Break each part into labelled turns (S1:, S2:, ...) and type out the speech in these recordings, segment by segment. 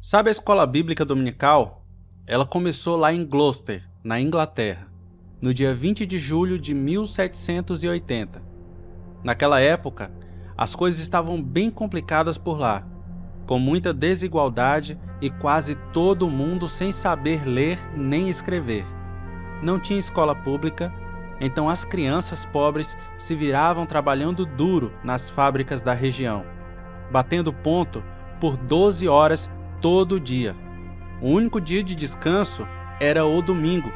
S1: Sabe a escola bíblica dominical? Ela começou lá em Gloucester, na Inglaterra, no dia 20 de julho de 1780. Naquela época, as coisas estavam bem complicadas por lá, com muita desigualdade e quase todo mundo sem saber ler nem escrever. Não tinha escola pública, então as crianças pobres se viravam trabalhando duro nas fábricas da região, batendo ponto por 12 horas todo dia. O único dia de descanso era o domingo,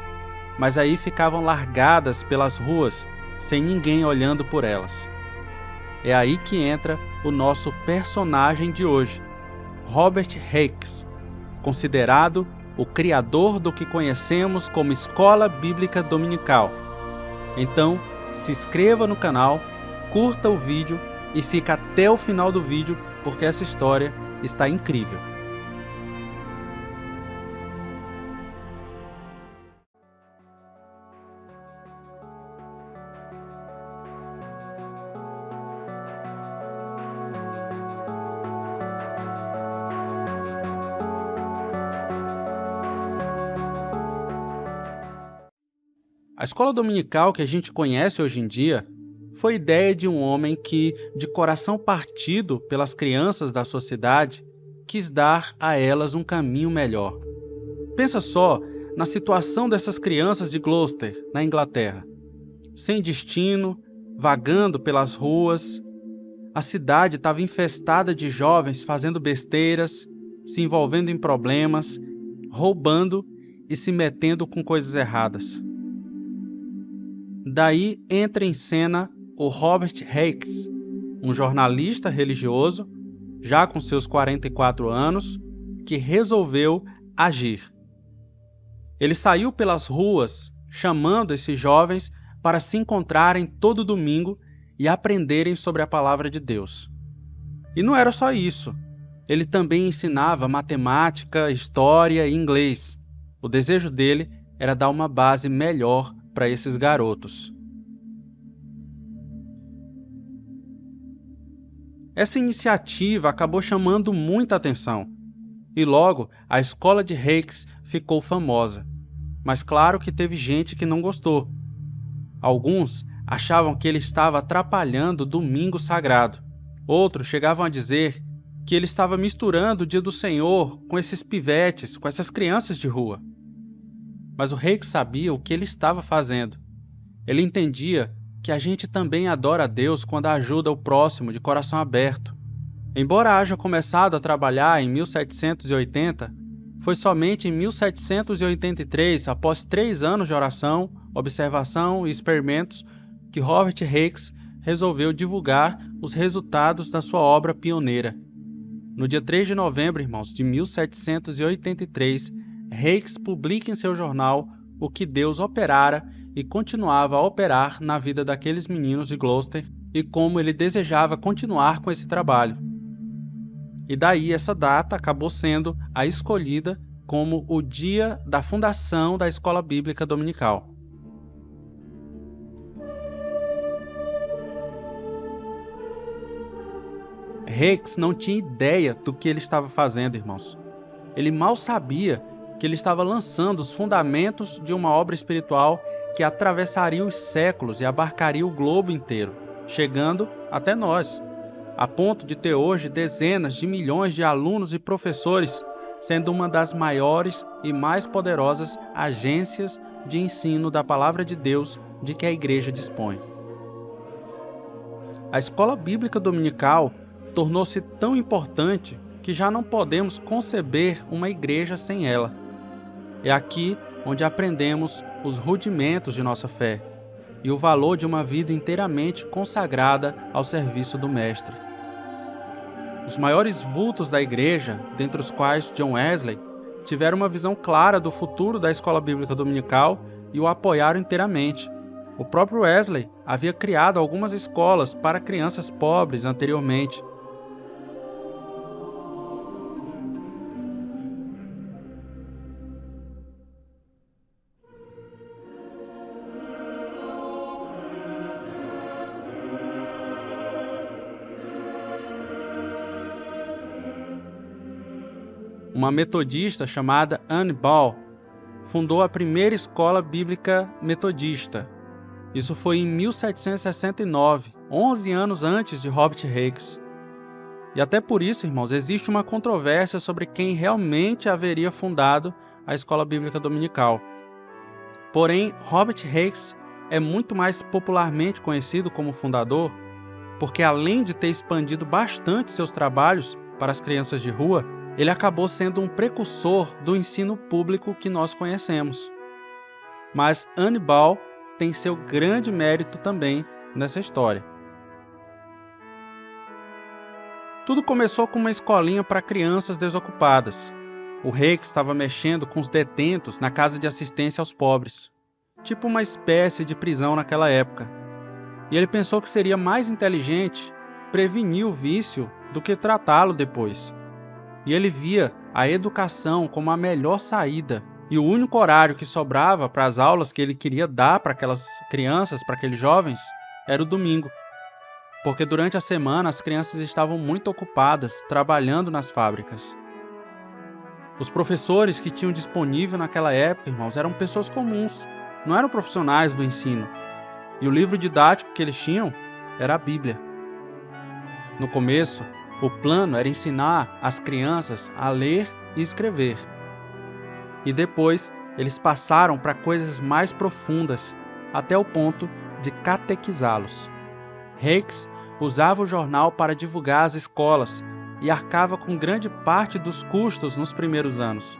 S1: mas aí ficavam largadas pelas ruas, sem ninguém olhando por elas. É aí que entra o nosso personagem de hoje, Robert Hicks, considerado o criador do que conhecemos como Escola Bíblica Dominical. Então, se inscreva no canal, curta o vídeo e fica até o final do vídeo, porque essa história está incrível. A escola dominical que a gente conhece hoje em dia foi ideia de um homem que, de coração partido pelas crianças da sua cidade, quis dar a elas um caminho melhor. Pensa só na situação dessas crianças de Gloucester, na Inglaterra. Sem destino, vagando pelas ruas, a cidade estava infestada de jovens fazendo besteiras, se envolvendo em problemas, roubando e se metendo com coisas erradas. Daí entra em cena o Robert Hicks, um jornalista religioso, já com seus 44 anos, que resolveu agir. Ele saiu pelas ruas chamando esses jovens para se encontrarem todo domingo e aprenderem sobre a palavra de Deus. E não era só isso. Ele também ensinava matemática, história e inglês. O desejo dele era dar uma base melhor para esses garotos. Essa iniciativa acabou chamando muita atenção, e logo a escola de Hicks ficou famosa. Mas claro que teve gente que não gostou. Alguns achavam que ele estava atrapalhando o domingo sagrado. Outros chegavam a dizer que ele estava misturando o dia do Senhor com esses pivetes, com essas crianças de rua. Mas o Hicks sabia o que ele estava fazendo. Ele entendia que a gente também adora a Deus quando ajuda o próximo de coração aberto. Embora haja começado a trabalhar em 1780, foi somente em 1783, após 3 anos de oração, observação e experimentos, que Robert Hicks resolveu divulgar os resultados da sua obra pioneira. No dia 3 de novembro, irmãos, de 1783, Hicks publica em seu jornal o que Deus operara e continuava a operar na vida daqueles meninos de Gloucester e como ele desejava continuar com esse trabalho. E daí essa data acabou sendo a escolhida como o dia da fundação da Escola Bíblica Dominical. Hicks não tinha ideia do que ele estava fazendo, irmãos. Ele mal sabia que ele estava lançando os fundamentos de uma obra espiritual que atravessaria os séculos e abarcaria o globo inteiro, chegando até nós, a ponto de ter hoje dezenas de milhões de alunos e professores, sendo uma das maiores e mais poderosas agências de ensino da Palavra de Deus de que a Igreja dispõe. A Escola Bíblica Dominical tornou-se tão importante que já não podemos conceber uma igreja sem ela. É aqui onde aprendemos os rudimentos de nossa fé e o valor de uma vida inteiramente consagrada ao serviço do Mestre. Os maiores vultos da igreja, dentre os quais John Wesley, tiveram uma visão clara do futuro da escola bíblica dominical e o apoiaram inteiramente. O próprio Wesley havia criado algumas escolas para crianças pobres anteriormente. uma metodista chamada Anne Ball, fundou a primeira escola bíblica metodista. Isso foi em 1769, 11 anos antes de Robert Hicks. E até por isso, irmãos, existe uma controvérsia sobre quem realmente haveria fundado a escola bíblica dominical. Porém, Robert Hicks é muito mais popularmente conhecido como fundador, porque além de ter expandido bastante seus trabalhos para as crianças de rua, ele acabou sendo um precursor do ensino público que nós conhecemos. Mas Anne Ball tem seu grande mérito também nessa história. Tudo começou com uma escolinha para crianças desocupadas. O Hicks estava mexendo com os detentos na casa de assistência aos pobres, tipo uma espécie de prisão naquela época. E ele pensou que seria mais inteligente prevenir o vício do que tratá-lo depois. E ele via a educação como a melhor saída, e o único horário que sobrava para as aulas que ele queria dar para aquelas crianças, para aqueles jovens, era o domingo. Porque durante a semana as crianças estavam muito ocupadas trabalhando nas fábricas. Os professores que tinham disponível naquela época, irmãos, eram pessoas comuns, não eram profissionais do ensino. E o livro didático que eles tinham era a Bíblia. No começo, o plano era ensinar as crianças a ler e escrever. E depois, eles passaram para coisas mais profundas, até o ponto de catequizá-los. Hicks usava o jornal para divulgar as escolas e arcava com grande parte dos custos nos primeiros anos.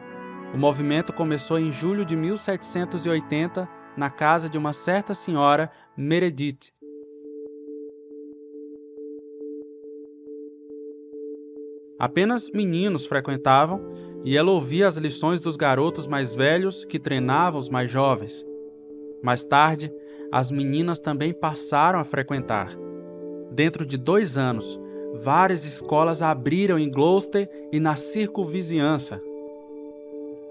S1: O movimento começou em julho de 1780, na casa de uma certa senhora Meredith. Apenas meninos frequentavam e ela ouvia as lições dos garotos mais velhos que treinavam os mais jovens. Mais tarde, as meninas também passaram a frequentar. Dentro de 2 anos, várias escolas abriram em Gloucester e na circunvizinhança.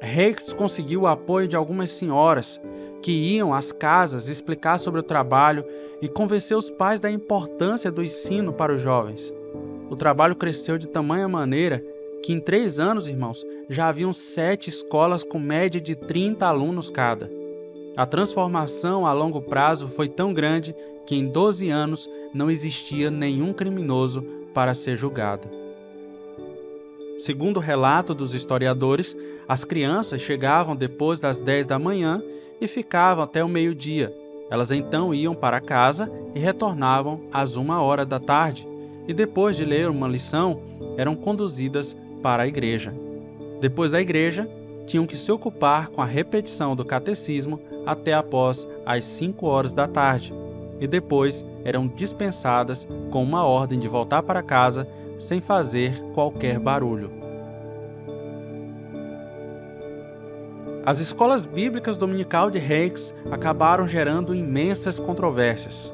S1: Hicks conseguiu o apoio de algumas senhoras que iam às casas explicar sobre o trabalho e convencer os pais da importância do ensino para os jovens. O trabalho cresceu de tamanha maneira que em 3 anos, irmãos, já haviam 7 escolas com média de 30 alunos cada. A transformação a longo prazo foi tão grande que em 12 anos não existia nenhum criminoso para ser julgado. Segundo o relato dos historiadores, as crianças chegavam depois das 10 da manhã e ficavam até o meio-dia. Elas então iam para casa e retornavam às 1h da tarde, e depois de ler uma lição, eram conduzidas para a igreja. Depois da igreja, tinham que se ocupar com a repetição do catecismo até após as 5h da tarde, e depois eram dispensadas com uma ordem de voltar para casa sem fazer qualquer barulho. As escolas bíblicas dominical de Hicks acabaram gerando imensas controvérsias.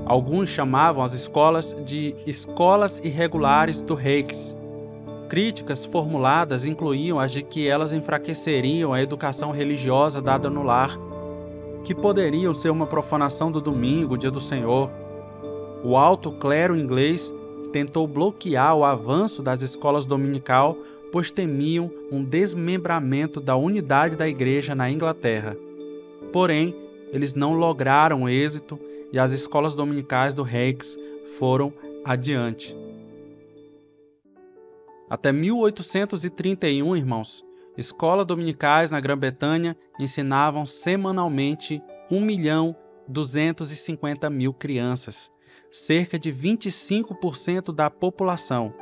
S1: Alguns chamavam as escolas de escolas irregulares do Hicks. Críticas formuladas incluíam as de que elas enfraqueceriam a educação religiosa dada no lar, que poderiam ser uma profanação do domingo, dia do Senhor. O alto clero inglês tentou bloquear o avanço das escolas dominical, pois temiam um desmembramento da unidade da igreja na Inglaterra. Porém, eles não lograram êxito e as escolas dominicais do Hicks foram adiante. Até 1831, irmãos, escolas dominicais na Grã-Bretanha ensinavam semanalmente 1.250.000 crianças, cerca de 25% da população.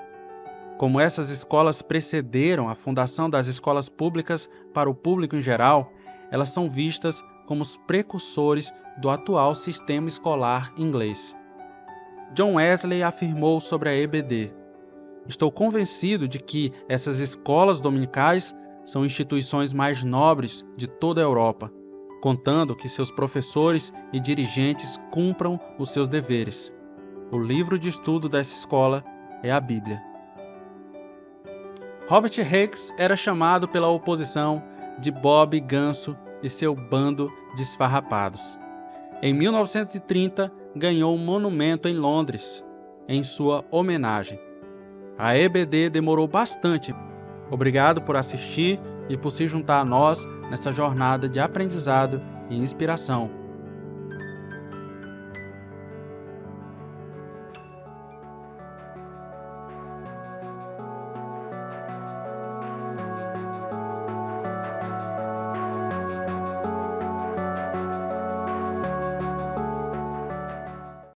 S1: Como essas escolas precederam a fundação das escolas públicas para o público em geral, elas são vistas como os precursores do atual sistema escolar inglês. John Wesley afirmou sobre a EBD: "Estou convencido de que essas escolas dominicais são instituições mais nobres de toda a Europa, contando que seus professores e dirigentes cumpram os seus deveres. O livro de estudo dessa escola é a Bíblia." Robert Hicks era chamado pela oposição de Bob Ganso e seu bando de esfarrapados. Em 1930, ganhou um monumento em Londres, em sua homenagem. A EBD demorou bastante, Obrigado por assistir e por se juntar a nós nessa jornada de aprendizado e inspiração.